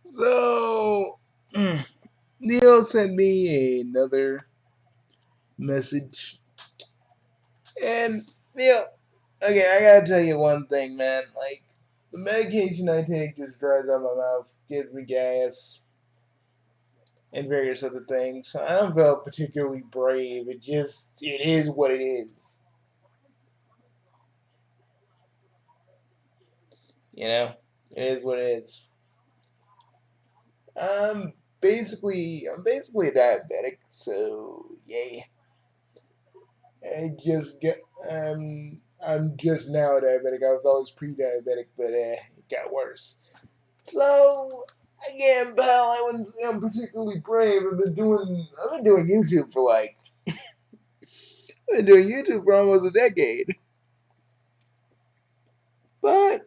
So, Neil sent me another message. And, Neil, okay, I gotta tell you one thing, man. Like, the medication I take just dries out my mouth, gives me gas, and various other things. So I don't feel particularly brave. It is what it is. You know? It is what it is. I'm basically a diabetic, so yay. I just get I'm just now a diabetic. I was always pre-diabetic, but it got worse. So again, pal, I wouldn't say I'm particularly brave. I've been doing YouTube for like I've been doing YouTube for almost a decade. But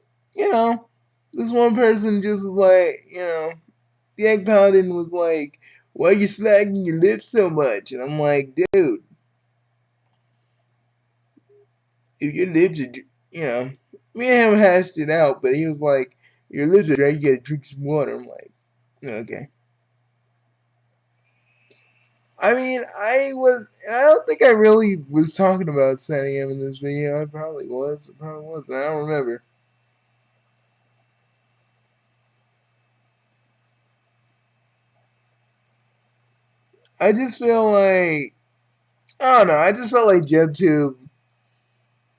this one person just was like, the Egg Paladin was like, "Why are you slagging your lips so much?" And I'm like, dude, if your lips are, me and him hashed it out, but he was like, your lips are dry, you gotta drink some water. I'm like, okay. I mean, I don't think I really was talking about setting him in this video. I probably was. I probably was. I don't remember. I just feel like, I don't know, I just felt like JebTube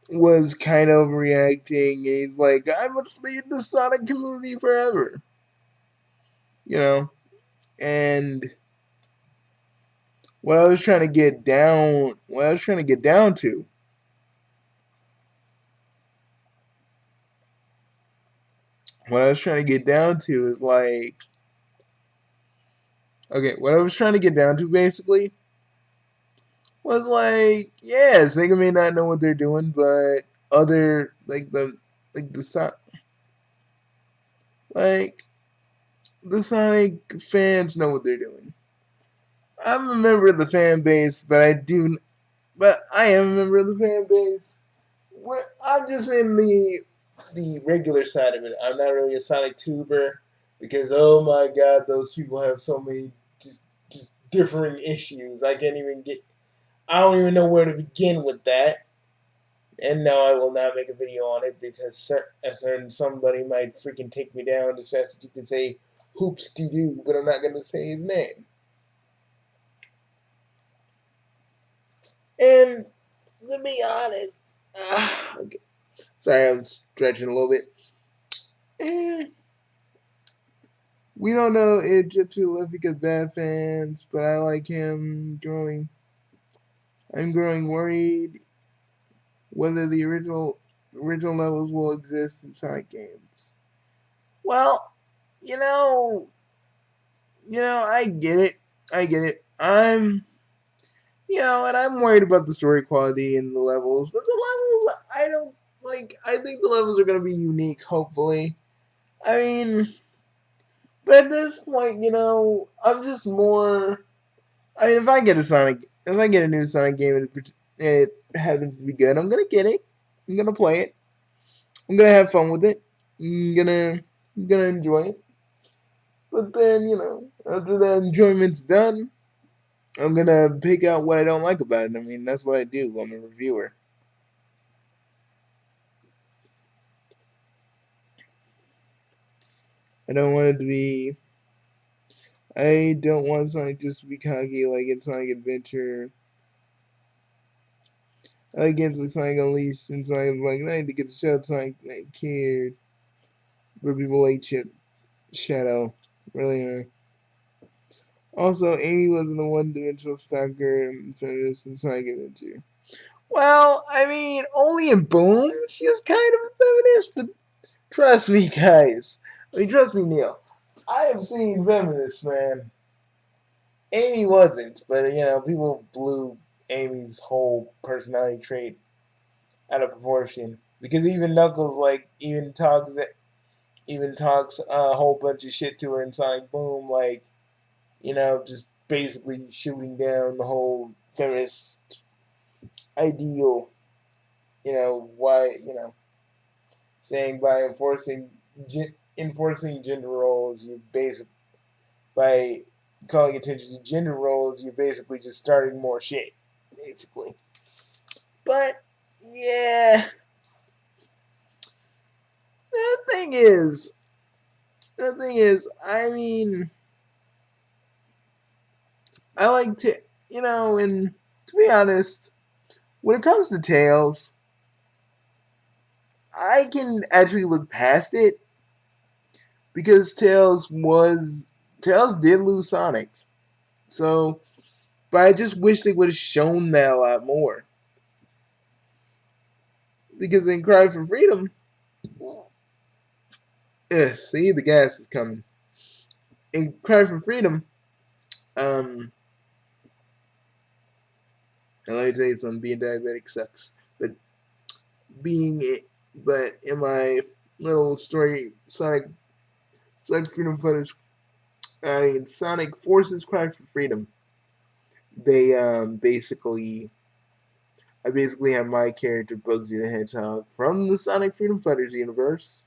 was kind of reacting. He's like, I must lead the Sonic community forever. You know? And what I was trying to get down, what I was trying to get down to what I was trying to get down to is like, okay, what I was trying to get down to basically was like, yeah, Sega may not know what they're doing, but other like the so- like the Sonic fans know what they're doing. I'm a member of the fan base, but I am a member of the fan base. I'm just in the regular side of it. I'm not really a Sonic tuber because oh my god, those people have so many just differing issues. I don't even know where to begin with that. And no, I will not make a video on it because a certain somebody might freaking take me down as fast as you can say hoops de doo, but I'm not gonna say his name. And to be honest, okay. Sorry, I was stretching a little bit. Eh, we don't know if Jitsu left because bad fans, but I like him growing. I'm growing worried whether the original levels will exist in Sonic games. Well, you know, I get it. I get it. And I'm worried about the story quality in the levels, but the levels, I don't like. I think the levels are gonna be unique. Hopefully, I mean, but at this point, I'm just more. I mean, if I get a new Sonic game and it happens to be good, I'm gonna get it. I'm gonna play it. I'm gonna have fun with it. I'm gonna enjoy it. But then, after that enjoyment's done, I'm gonna pick out what I don't like about it. I mean, that's what I do. I'm a reviewer. I don't want it to be. I don't want Sonic just to be cocky like in Sonic Adventure. I like games like Sonic Unleashed and Sonic Black Knight to get the show Sonic Knight cared. Where people like Shadow. Really. Also, Amy wasn't a one-dimensional stalker and feminist in Sonic Adventure. Well, I mean, only in Boom she was kind of a feminist, but trust me, guys. I mean, trust me, Neil. I have seen feminists, man. Amy wasn't, but people blew Amy's whole personality trait out of proportion because even Knuckles even talks a whole bunch of shit to her in Sonic Boom, like just basically shooting down the whole feminist ideal. Why, saying by enforcing gender roles, by calling attention to gender roles, you're basically just starting more shit, basically. But yeah, the thing is, I mean, I like to, and to be honest, when it comes to Tails, I can actually look past it because Tails did lose Sonic. So, but I just wish they would have shown that a lot more. Because in Cry for Freedom, see, the gas is coming. In Cry for Freedom, um, and let me tell you something, being diabetic sucks. Being it, but in my little story, Sonic Freedom Fighters, Sonic Forces Cry for Freedom, they I basically have my character Bugsy the Hedgehog from the Sonic Freedom Fighters universe,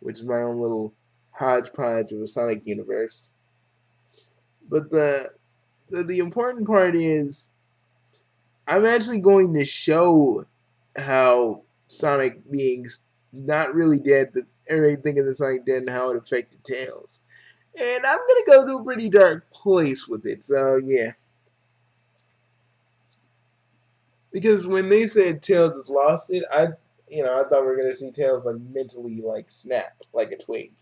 which is my own little hodgepodge of a Sonic universe. But the important part is I'm actually going to show how Sonic being not really dead, but everything in the Sonic dead and how it affected Tails. And I'm gonna go to a pretty dark place with it. So yeah, because when they said Tails has lost it, I thought we were gonna see Tails like mentally like snap like a twig.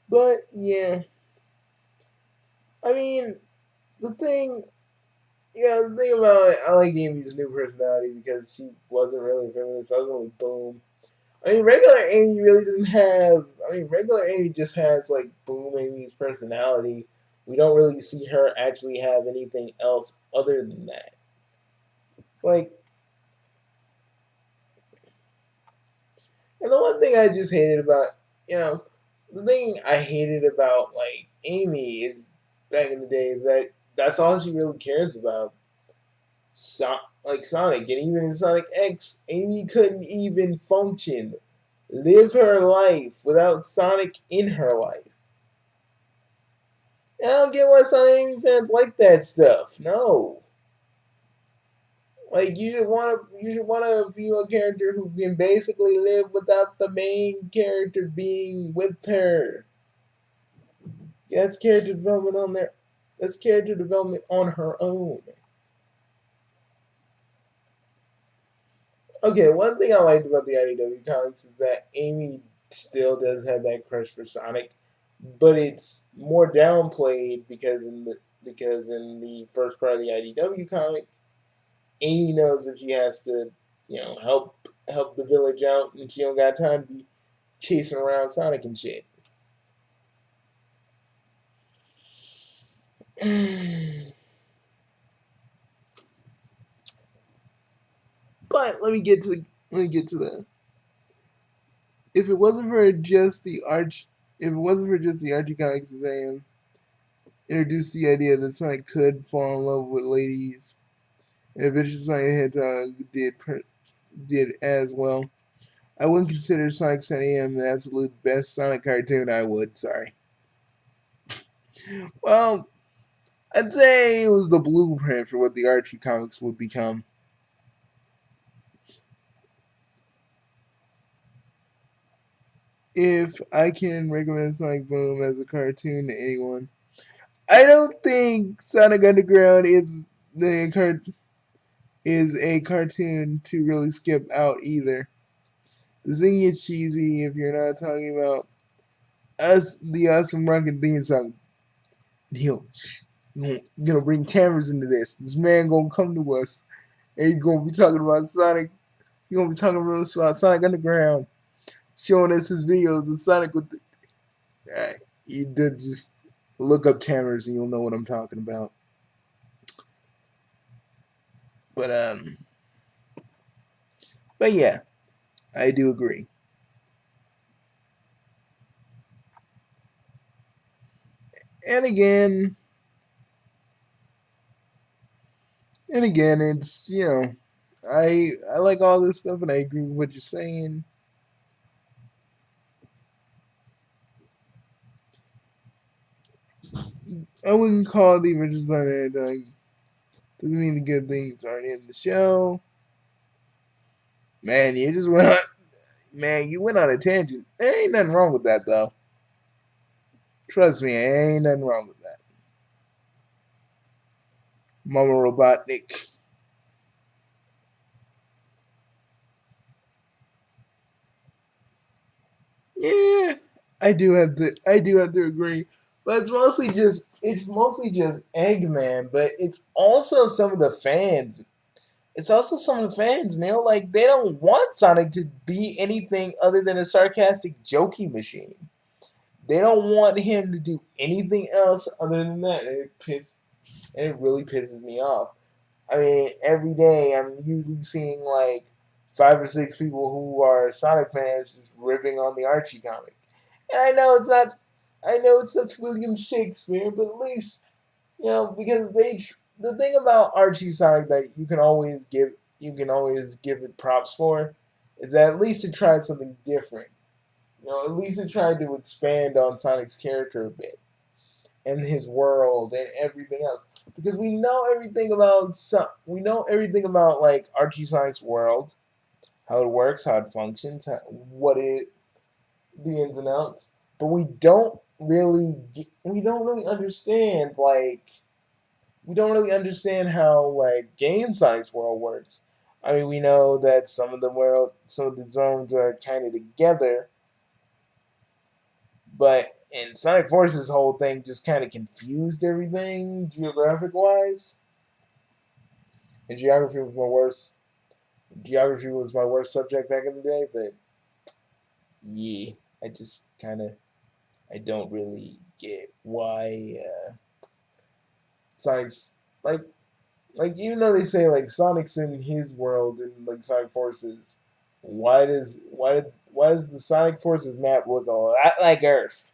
But yeah, I mean the thing. Yeah, the thing about it, I like Amy's new personality because she wasn't really a feminist. I was only Boom. I mean, regular Amy really doesn't have. I mean, regular Amy just has like Boom Amy's personality. We don't really see her actually have anything else other than that. It's like, and the one thing I just hated about, you know, the thing I hated about like Amy is back in the day is that that's all she really cares about. Like Sonic, and even in Sonic X, Amy couldn't even function, live her life without Sonic in her life. I don't get why Sonic Amy fans like that stuff. No, like you should want to view a character who can basically live without the main character being with her. That's character development on their. That's character development on her own. Okay, one thing I liked about the IDW comics is that Amy still does have that crush for Sonic, but it's more downplayed because in the first part of the IDW comic, Amy knows that she has to, help the village out, and she don't got time to be chasing around Sonic and shit. But let me get to that. If it wasn't for just the arch, if it wasn't for just the Archie comics as I am, introduced the idea that Sonic could fall in love with ladies, and eventually Sonic Hedgehog did as well. I wouldn't consider Sonic 7 the absolute best Sonic cartoon. I would, sorry. Well, I'd say it was the blueprint for what the Archie comics would become. If I can recommend Sonic Boom as a cartoon to anyone, I don't think Sonic Underground is a cartoon to really skip out either. The singing is cheesy if you're not talking about the awesome rockin' theme song. Neil, you're gonna bring cameras into this. This man gonna come to us and he's gonna be talking about Sonic. He's gonna be talking to us about Sonic Underground, showing us his videos of Sonic with the. You did just look up cameras and you'll know what I'm talking about. But but yeah, I do agree. And again, and again, it's I like all this stuff, and I agree with what you're saying. I wouldn't call the original Sonic doesn't mean the good things aren't in the show. Man, you just went on, man, you went on a tangent. There ain't nothing wrong with that though. Trust me, ain't nothing wrong with that. Mama Robotnik. Yeah, I do have to agree. But it's mostly just Eggman, but it's also some of the fans. It's also some of the fans, Neil. Like they don't want Sonic to be anything other than a sarcastic joking machine. They don't want him to do anything else other than that. And it really pisses me off. I mean, every day I'm usually seeing like 5 or 6 people who are Sonic fans just ripping on the Archie comic. And I know it's not William Shakespeare, but at least because the thing about Archie Sonic that you can always give it props for is that at least it tried something different. At least it tried to expand on Sonic's character a bit and his world and everything else. Because we know everything about like Archie Sonic's world, how it works, how it functions, what it the ins and outs. But we don't really understand how like Game Sonic's world works. I mean, we know that some of the zones are kind of together, but in Sonic Force's whole thing just kind of confused everything geographic wise. And geography was my worst subject back in the day, but yeah, I just kind of I don't really get why Sonic's like even though they say like Sonic's in his world in like Sonic Forces, why does the Sonic Forces map look a lot like Earth?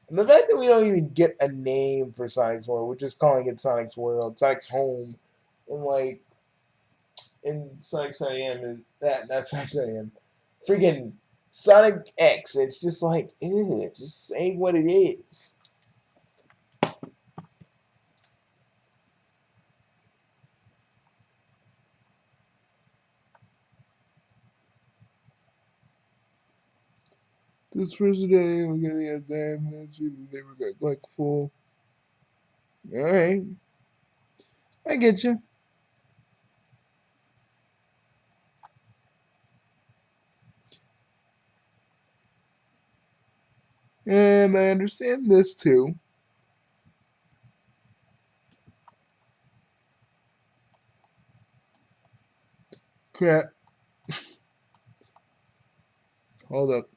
And the fact that we don't even get a name for Sonic's world, we're just calling it Sonic's world, Sonic's home, and like in Sonic AM is that not Sonic AM, freaking Sonic X. It's just like, ew, just say what it is. This person we're getting a bad message. They were like full. All right, I get you, and I understand this too. Crap. Hold up.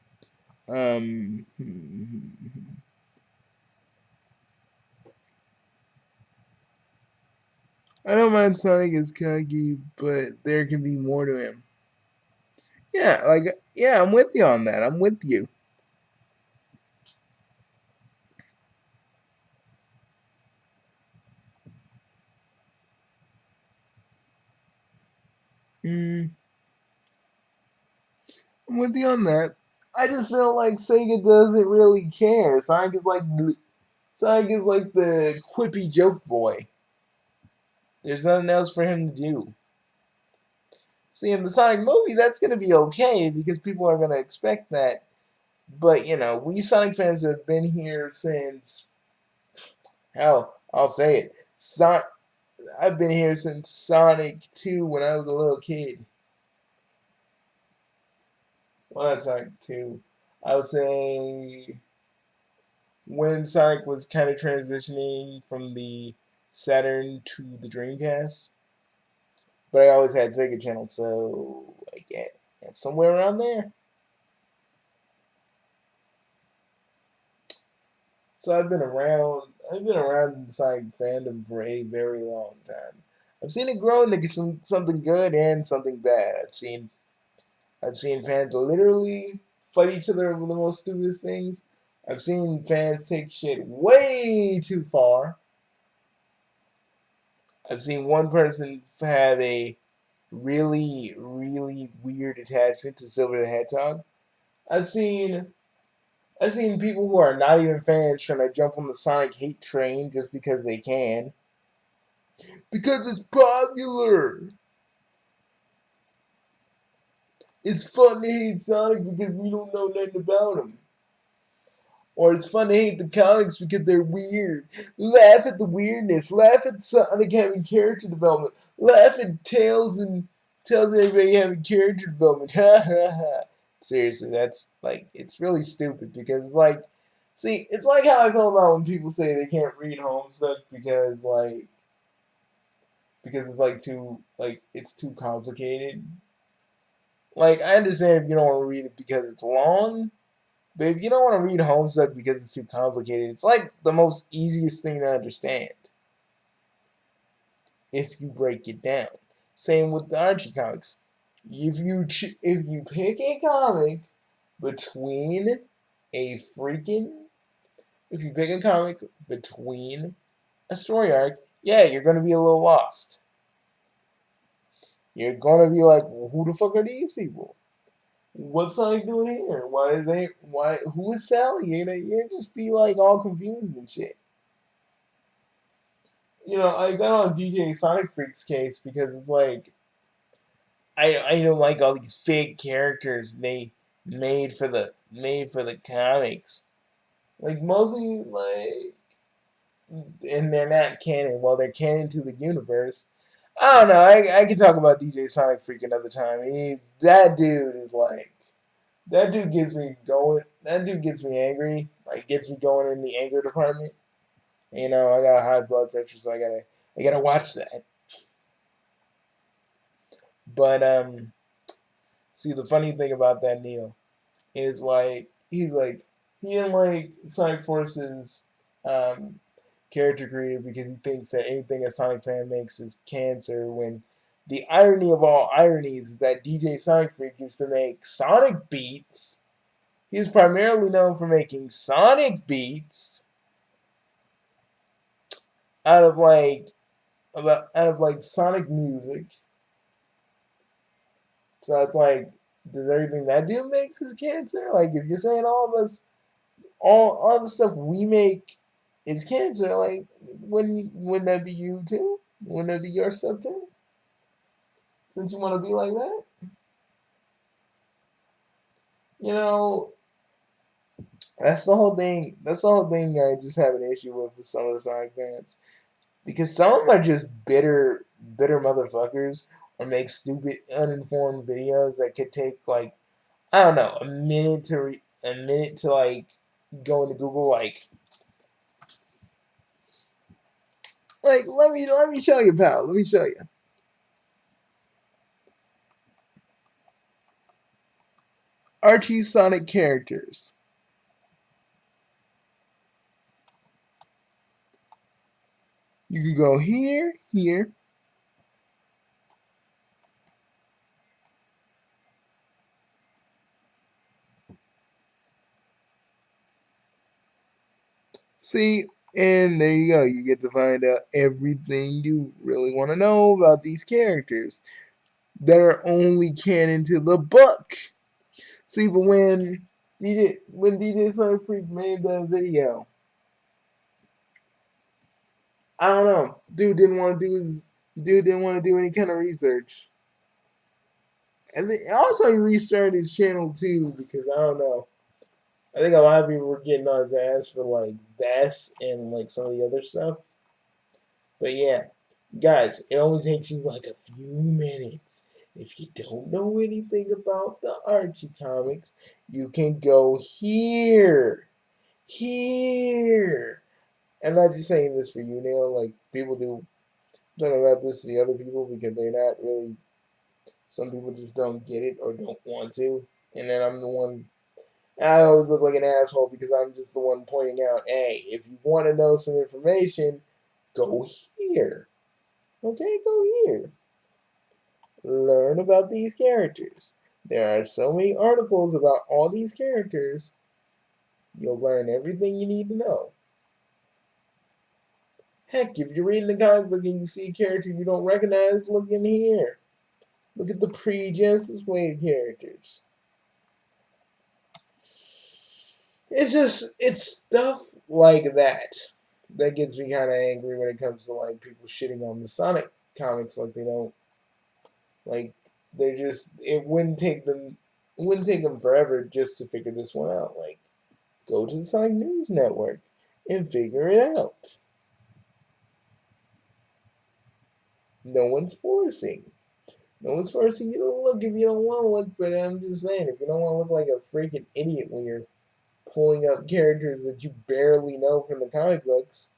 Um, I don't mind Sonic as Kagi, but there can be more to him. Yeah, I'm with you on that. I'm with you. Mm, I'm with you on that. I just feel like Sega doesn't really care. Sonic is like the quippy joke boy. There's nothing else for him to do. See, in the Sonic movie, that's gonna be okay because people are gonna expect that. But we Sonic fans have been here since hell. I'll say it. I've been here since Sonic 2 when I was a little kid. Well, that's Sonic 2. I would say when Sonic was kind of transitioning from the Saturn to the Dreamcast. But I always had Sega Channel, so I get somewhere around there. So I've been around the Sonic fandom for a very long time. I've seen it grow into something good and something bad. I've seen fans literally fight each other over the most stupidest things. I've seen fans take shit way too far. I've seen one person have a really, really weird attachment to Silver the Hedgehog. I've seen I've seen people who are not even fans trying to jump on the Sonic hate train just because they can. Because it's popular. It's fun to hate Sonic because we don't know nothing about him. Or it's fun to hate the comics because they're weird. Laugh at the weirdness. Laugh at Sonic having character development. Laugh at Tails and everybody having character development. Ha ha ha. Seriously, that's like it's really stupid because it's like, see, it's like how I feel about when people say they can't read Homestuck because it's like too it's too complicated. Like I understand if you don't want to read it because it's long, but if you don't want to read Homestuck because it's too complicated, it's like the most easiest thing to understand if you break it down. Same with the Archie comics. If you pick a comic between a freaking if you pick a comic between a story arc, yeah, you're gonna be a little lost. You're gonna be like, well, who the fuck are these people? What's Sonic doing here? Who is Sally? You just be like all confused and shit. I got on DJ Sonic Freak's case because it's like I don't like all these fake characters they made for the comics. Like mostly like and they're not canon. Well, they're canon to the universe. I don't know. I can talk about DJ Sonic Freak another time. That dude is like that dude gets me going. That dude gets me angry. Like gets me going in the anger department. I got high blood pressure, so I gotta watch that. But see the funny thing about that Neil is like he didn't like Sonic Force's um character creator because he thinks that anything a Sonic fan makes is cancer. When the irony of all ironies is that DJ Sonic Freak used to make Sonic beats. He's primarily known for making Sonic beats out of Sonic music. So it's like, does everything that dude makes is cancer? Like, if you're saying all of us, all the stuff we make is cancer, like, wouldn't that be you too? Wouldn't that be your stuff too? Since you want to be like that, you know, that's the whole thing. That's the whole thing. I just have an issue with some of the Sonic fans because some of them are just bitter motherfuckers, or make stupid, uninformed videos that could take like I don't know a minute to like go into Google let me show you, pal. Let me show you. Archie Sonic characters. You can go here, here. See, and there you go. You get to find out everything you really want to know about these characters that are only canon to the book. See, but when DJ Sonic Freak made that video, I don't know. Dude didn't want to do any kind of research. And also he restarted his channel too because I don't know. I think a lot of people were getting on his ass for like this and like some of the other stuff. But yeah, guys, it only takes you like a few minutes. If you don't know anything about the Archie comics, you can go here. Here. I'm not just saying this for you, Neil. Like, people do. I'm talking about this to the other people because they're not really. Some people just don't get it or don't want to. And then I'm the one. I always look like an asshole because I'm just the one pointing out, hey, if you want to know some information, go here. Okay, go here. Learn about these characters. There are so many articles about all these characters. You'll learn everything you need to know. Heck, if you're reading the comic book and you see a character you don't recognize, look in here. Look at the pre-Genesis Wave characters. It's stuff like that that gets me kind of angry when it comes to like people shitting on the Sonic comics like they don't like they're just it wouldn't take them forever just to figure this one out. Like go to the Sonic News Network and figure it out. No one's forcing. No one's forcing you to look if you don't want to look, but I'm just saying, if you don't want to look like a freaking idiot when you're pulling up characters that you barely know from the comic books.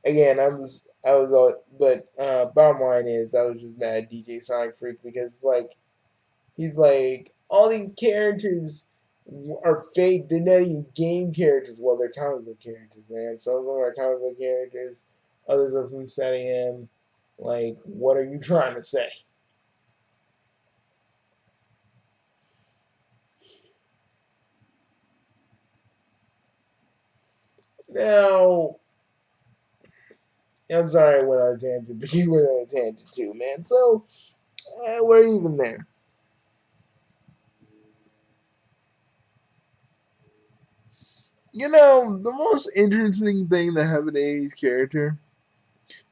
Again, I was all, but bottom line is, I was just mad at DJ Sonic Freak because it's like, he's like, all these characters are fake, they're not even game characters. Well, they're comic book characters, man. Some of them are comic book characters, others are from SatAM. Like, what are you trying to say? Now, I'm sorry I went on a tangent, but you went on a tangent too, man. So, we're even there. You know, the most interesting thing that happened to Amy's character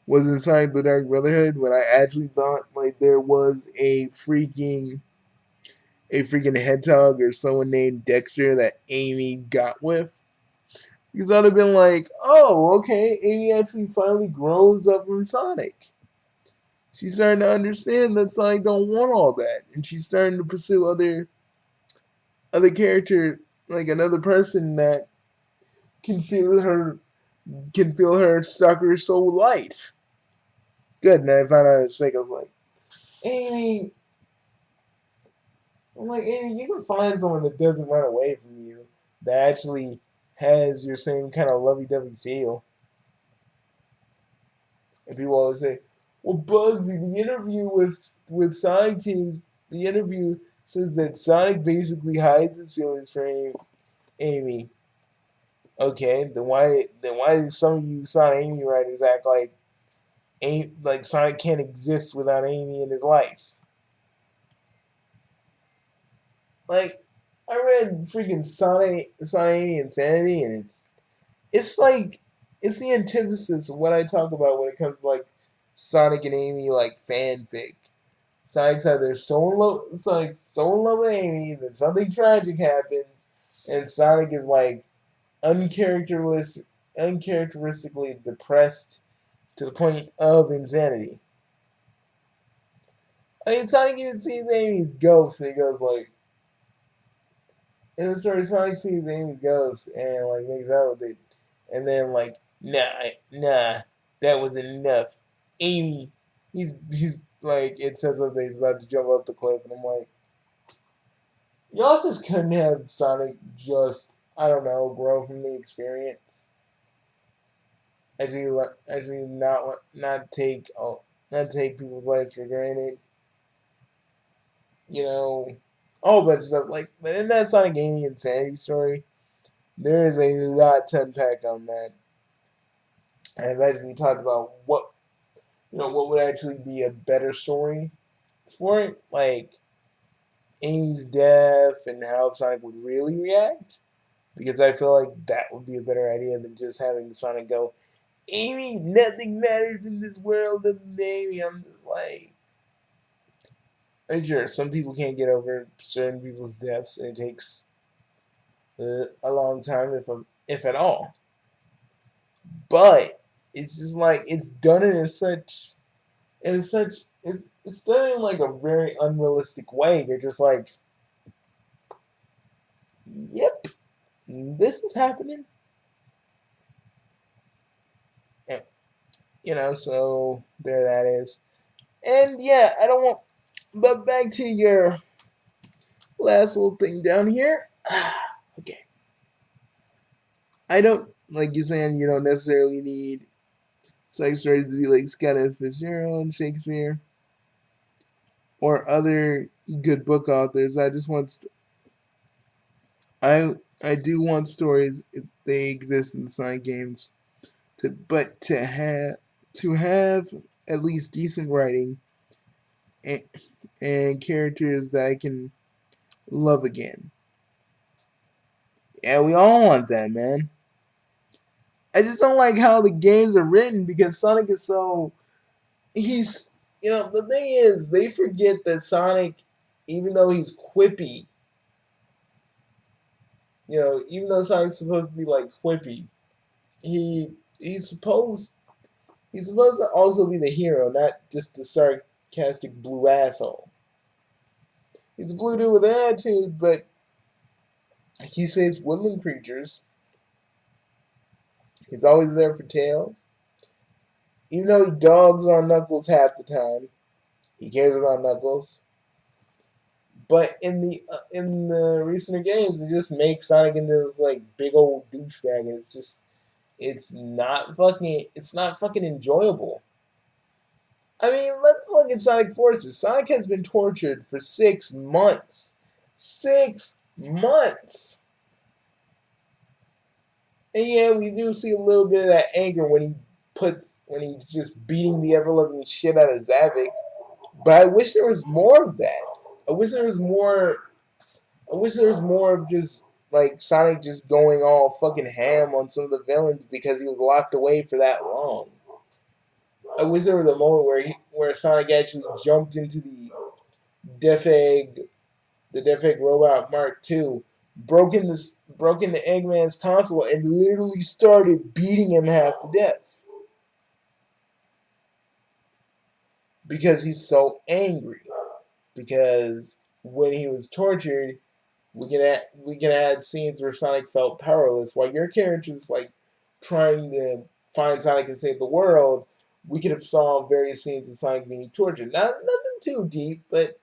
was inside the Dark Brotherhood when I actually thought like there was a freaking hedgehog or someone named Dexter that Amy got with. Because I'd have been like, oh, okay, Amy actually finally grows up from Sonic. She's starting to understand that Sonic don't want all that, and she's starting to pursue other character, like another person that can feel her stalker so light. Good, and I found out it's fake. I was like, Amy, I'm like, Amy, you can find someone that doesn't run away from you, that actually has your same kind of lovey-dovey feel. And people always say, well, Bugsy, the interview with Sonic Teams, the interview says that Sonic basically hides his feelings for Amy. Okay, then why do some of you Sonic Amy writers act like Sonic can't exist without Amy in his life? Like, I read freaking Sonic Amy Insanity, and it's like it's the antithesis of what I talk about when it comes to like Sonic and Amy like fanfic. Sonic's so in love with Amy that something tragic happens, and Sonic is like uncharacteristically depressed to the point of insanity. I mean, Sonic even sees Amy's ghost, and he goes like, in the story, Sonic sees Amy's ghost and like makes out with it, and then like, nah, that wasn't enough. Amy, he's like, it says something, he's about to jump off the cliff, and I'm like, y'all just couldn't have Sonic just, I don't know, grow from the experience. Actually, not take people's lives for granted. You know, all bunch of stuff like. But in that Sonic Amy Insanity story, there is a lot to unpack on that. I've actually talked about what would actually be a better story for it, like Amy's death and how Sonic would really react. Because I feel like that would be a better idea than just having Sonic go, Amy, nothing matters in this world other than Amy. I'm just like, I'm sure some people can't get over certain people's deaths, and it takes a long time, if at all. But it's just like it's done in such it's done in like a very unrealistic way. You're just like, yep, this is happening. And, so there that is. And yeah, I don't want. But back to your last little thing down here. Okay, I don't like you saying you don't necessarily need Sonic stories to be like Scott F. Fitzgerald, Shakespeare, or other good book authors. I just want I do want stories if they exist in Sonic games to have at least decent writing and, and characters that I can love again. Yeah, we all want that, man. I just don't like how the games are written because Sonic is so he's the thing is they forget that Sonic, even though he's quippy, even though Sonic's supposed to be like quippy, he he's supposed he's supposed to also be the hero, not just the sarcastic blue asshole. He's a blue dude with an attitude, but he saves woodland creatures. He's always there for Tails. Even though he dogs on Knuckles half the time, he cares about Knuckles. But in the recent games, they just make Sonic into this like big old douchebag, and it's not fucking enjoyable. I mean, let's look at Sonic Forces. Sonic has been tortured for 6 months. 6 months. And yeah, we do see a little bit of that anger when he's just beating the ever loving shit out of Zavik. But I wish there was more of that. I wish there was more. I wish there was more of just like Sonic just going all fucking ham on some of the villains because he was locked away for that long. I wish there was a moment where Sonic actually jumped into Death Egg, the Death Egg Robot Mark II, broke into Eggman's console, and literally started beating him half to death because he's so angry. Because when he was tortured, we can add scenes where Sonic felt powerless, while your character's like trying to find Sonic and save the world. We could have saw various scenes of Sonic being tortured. Nothing too deep, but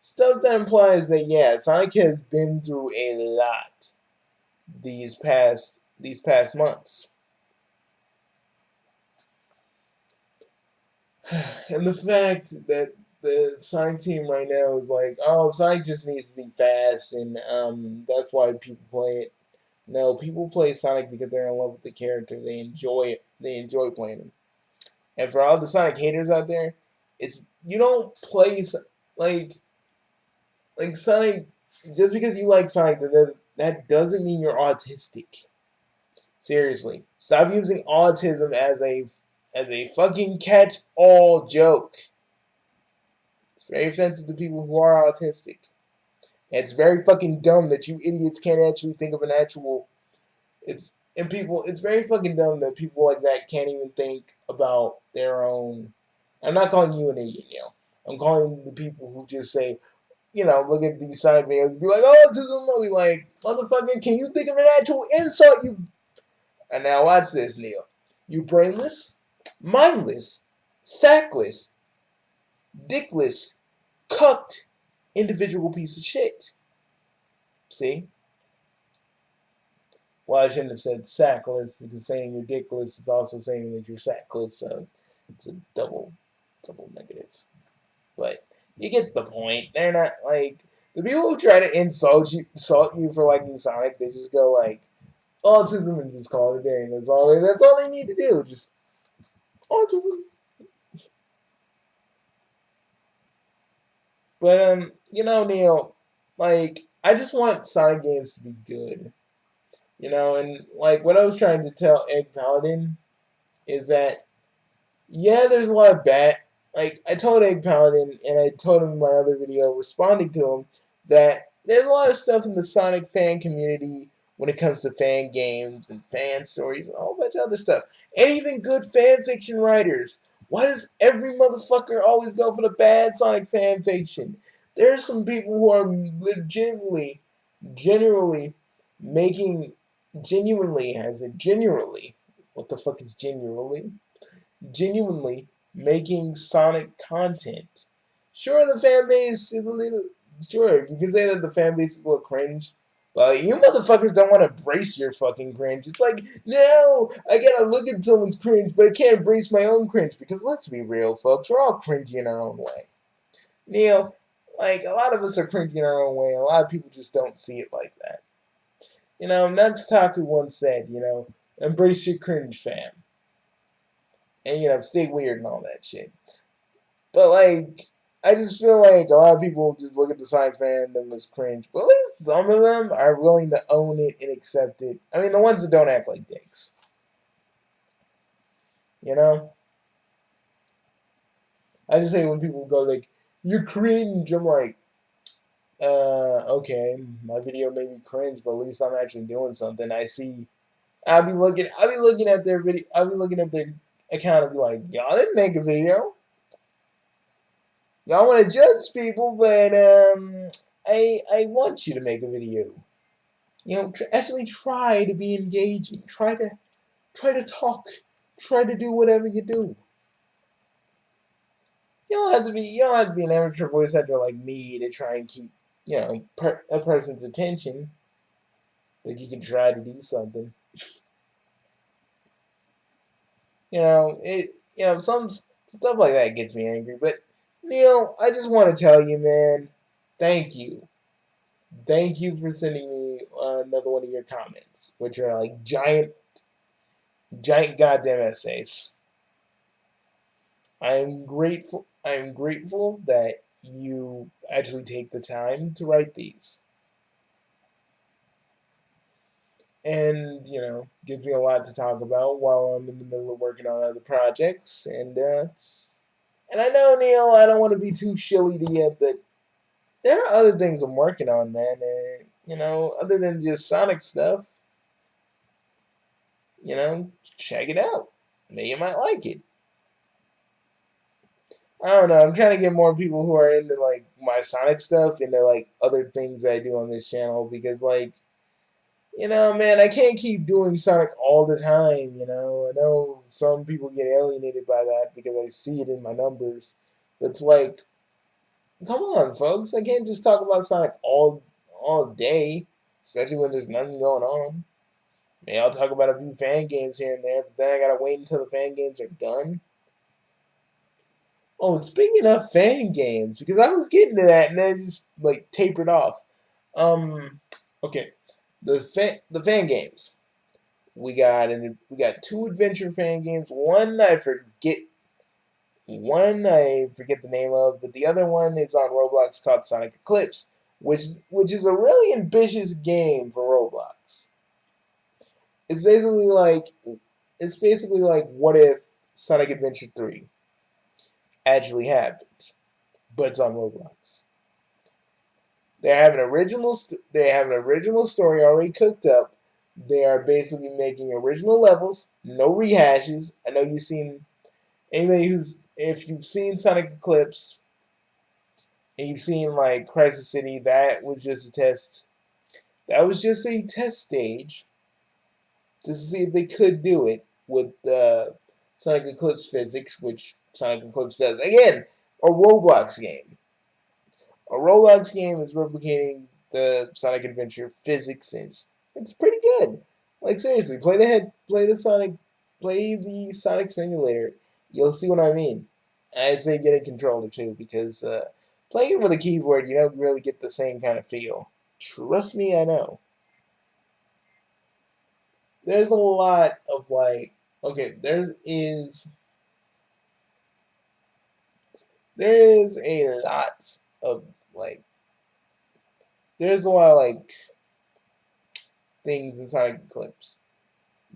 stuff that implies that yeah, Sonic has been through a lot these past months. And the fact that the Sonic team right now is like, oh, Sonic just needs to be fast, and that's why people play it. No, people play Sonic because they're in love with the character. They enjoy it. They enjoy playing him. And for all the Sonic haters out there, it's you don't play like Sonic just because you like Sonic. That doesn't mean you're autistic. Seriously, stop using autism as a fucking catch-all joke. It's very offensive to people who are autistic. And it's very fucking dumb that you idiots can't actually think of an actual. It's very fucking dumb that people like that can't even think about their own. I'm not calling you an idiot, Neil. I'm calling the people who just say, look at these side videos and be like, oh, autism. I'll be like, motherfucker, can you think of an actual insult you. And now watch this, Neil. You brainless, mindless, sackless, dickless, cucked individual piece of shit. See? Well, I shouldn't have said sackless because saying you're dickless is also saying that you're sackless, so it's a double negative. But you get the point. They're not like the people who try to insult you for liking Sonic. They just go like autism and just call it a day. That's all they need to do. Just autism. But Neil, like I just want Sonic games to be good. And like what I was trying to tell Egg Paladin is that yeah, there's a lot of bad. Like I told Egg Paladin, and I told him in my other video responding to him that there's a lot of stuff in the Sonic fan community when it comes to fan games and fan stories and a whole bunch of other stuff, and even good fan fiction writers. Why does every motherfucker always go for the bad Sonic fan fiction? There are some people who are generally making genuinely, what the fuck is genuinely making Sonic content. Sure, the fan base is a little. Sure, you can say that the fan base is a little cringe, But you motherfuckers don't want to embrace your fucking cringe. It's like, no, I gotta look at someone's cringe, but I can't embrace my own cringe. Because let's be real, folks, we're all cringy in our own way. Neil, like, a lot of us are cringy in our own way. A lot of people just don't see it like that. Nuts Taku once said, embrace your cringe, fam. And, stay weird and all that shit. But, like, I just feel like a lot of people just look at the Sonic fandom as cringe. But at least some of them are willing to own it and accept it. I mean, the ones that don't act like dicks. You know? I just hate when people go like, you're cringe. I'm like, okay, my video made me cringe, but at least I'm actually doing something. I'll be looking at their video, I'll be looking at their account and be like, y'all didn't make a video. Y'all want to judge people, but I want you to make a video. Actually try to be engaging. Try to talk. Try to do whatever you do. You don't have to be an amateur voice actor like me to try and keep a person's attention. Like you can try to do something. Some stuff like that gets me angry. But Neil, I just want to tell you, man, thank you. Thank you for sending me another one of your comments, which are like giant, giant goddamn essays. I am grateful. I am grateful that you actually take the time to write these, and gives me a lot to talk about while I'm in the middle of working on other projects. And I know, Neil, I don't want to be too shilly to you, but there are other things I'm working on, man. And other than just Sonic stuff, check it out. Maybe you might like it. I don't know. I'm trying to get more people who are into like my Sonic stuff into like other things that I do on this channel because like man, I can't keep doing Sonic all the time. I know some people get alienated by that because I see it in my numbers. But it's like, come on, folks! I can't just talk about Sonic all day, especially when there's nothing going on. Maybe I'll talk about a few fan games here and there, but then I gotta wait until the fan games are done. Oh, and speaking of fan games, because I was getting to that and then just like tapered off. Okay, the fan games. We got two adventure fan games. One I forget the name of, but the other one is on Roblox called Sonic Eclipse, which is a really ambitious game for Roblox. It's basically like it's basically like what if Sonic Adventure 3 actually happened, but it's on Roblox. They have an original story already cooked up. They are basically making original levels, no rehashes. I know you've seen if you've seen Sonic Eclipse and you've seen like Crisis City, that was just a test. That was just a test stage just to see if they could do it with Sonic Eclipse physics, which Sonic Eclipse does. Again, a Roblox game. A Roblox game is replicating the Sonic Adventure physics, and it's pretty good. Like seriously, play the Sonic Simulator. You'll see what I mean. I say get a controller too, because playing with a keyboard, you don't really get the same kind of feel. Trust me, I know. There's a lot of like, okay, there is a lot of like, there's a lot of like things in Sonic Eclipse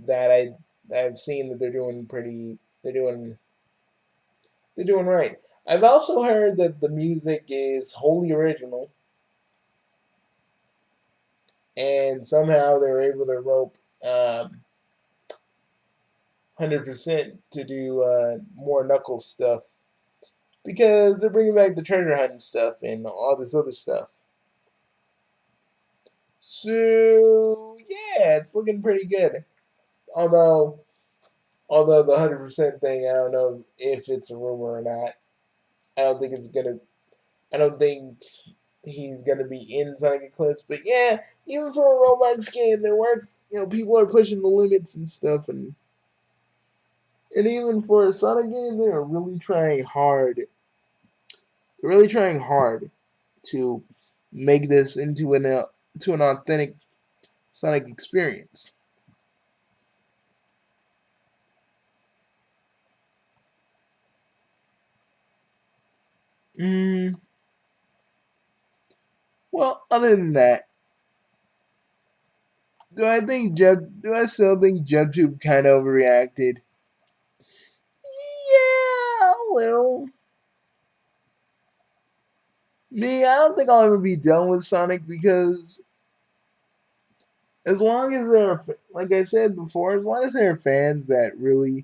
that I've seen that they're doing right. I've also heard that the music is wholly original, and somehow they were able to rope 100% to do more Knuckles stuff because they're bringing back the treasure hunting stuff and all this other stuff. So yeah, it's looking pretty good. Although, although the 100% thing, I don't know if it's a rumor or not. I don't think it's gonna. I don't think he's gonna be in Sonic Eclipse. But yeah, even for a Roblox game, there weren't people are pushing the limits and stuff, and even for a Sonic game, they are really trying hard. They're really trying hard to make this into an authentic Sonic experience. Mm, well, other than that, Do I still think JebTube kind of overreacted? Yeah, well, me, I don't think I'll ever be done with Sonic because as long as there are, like I said before, as long as there are fans that really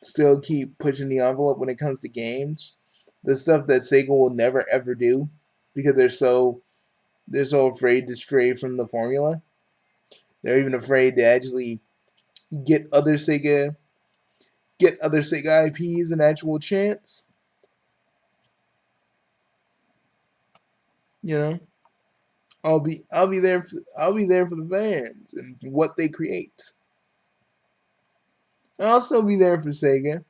still keep pushing the envelope when it comes to games, the stuff that Sega will never ever do because they're so afraid to stray from the formula. They're even afraid to actually get other Sega get other Sega IPs an actual chance. You know, I'll be there for the fans and what they create. I'll still be there for Sega.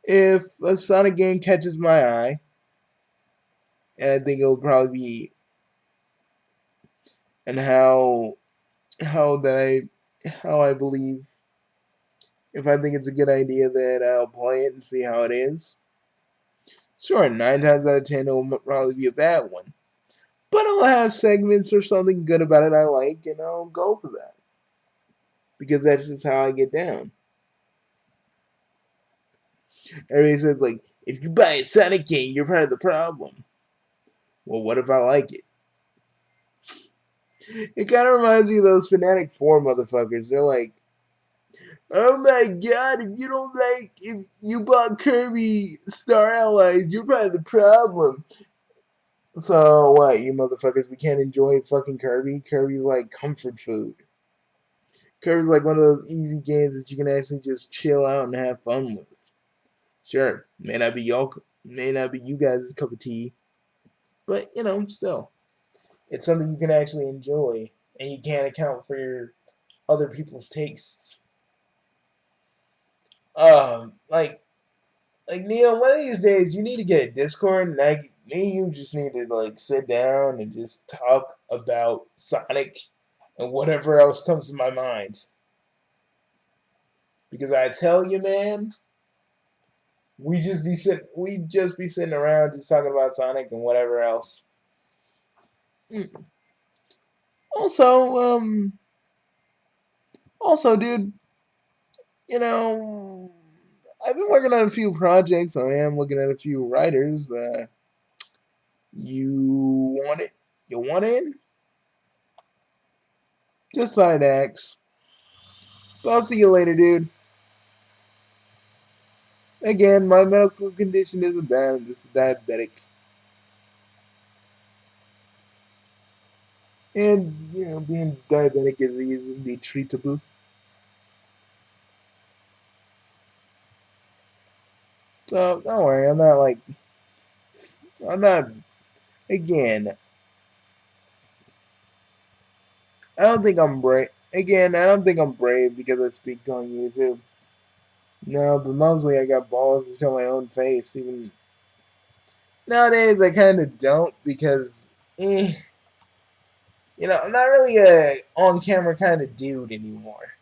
If a Sonic game catches my eye, and I think it'll probably be and how that how I believe if I think it's a good idea that I'll play it and see how it is. Sure, 9 times out of 10 it'll probably be a bad one. But I'll have segments or something good about it I like and I'll go for that. Because that's just how I get down. Everybody says like, if you buy a Sonic game, you're part of the problem. Well, what if I like it? It kind of reminds me of those Fanatic 4 motherfuckers. They're like, oh my god, if you bought Kirby Star Allies, you're part of the problem. So what, you motherfuckers, we can't enjoy fucking Kirby? Kirby's like comfort food. Kirby's like one of those easy games that you can actually just chill out and have fun with. Sure, may not be you guys' cup of tea, but still, it's something you can actually enjoy, and you can't account for your other people's tastes. Like Neil, one of these days you need to get a Discord, and me and you just need to like sit down and just talk about Sonic and whatever else comes to my mind. Because I tell you, man, we just be sitting around just talking about Sonic and whatever else. Mm. Also, dude, you know, I've been working on a few projects. I am looking at a few writers. You want it? You want in? Just side acts. But I'll see you later, dude. Again, my medical condition isn't bad. I'm just diabetic. And, being diabetic is easily treatable. So, don't worry. I'm not, again, I don't think I'm brave. Again, I don't think I'm brave because I speak on YouTube. No, but mostly I got balls to show my own face. Even nowadays, I kind of don't because, I'm not really a on-camera kind of dude anymore.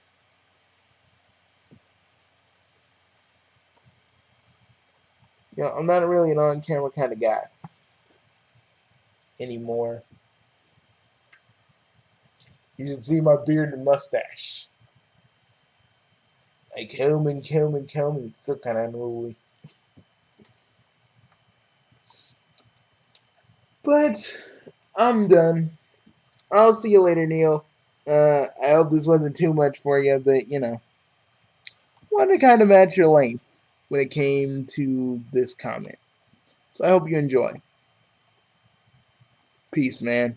I'm not really an on-camera kind of guy anymore. You should see my beard and mustache. I comb and comb and comb, and it's still kind of unruly. But I'm done. I'll see you later, Neil. I hope this wasn't too much for you, but wanted to kind of match your length when it came to this comment. So I hope you enjoy. Peace, man.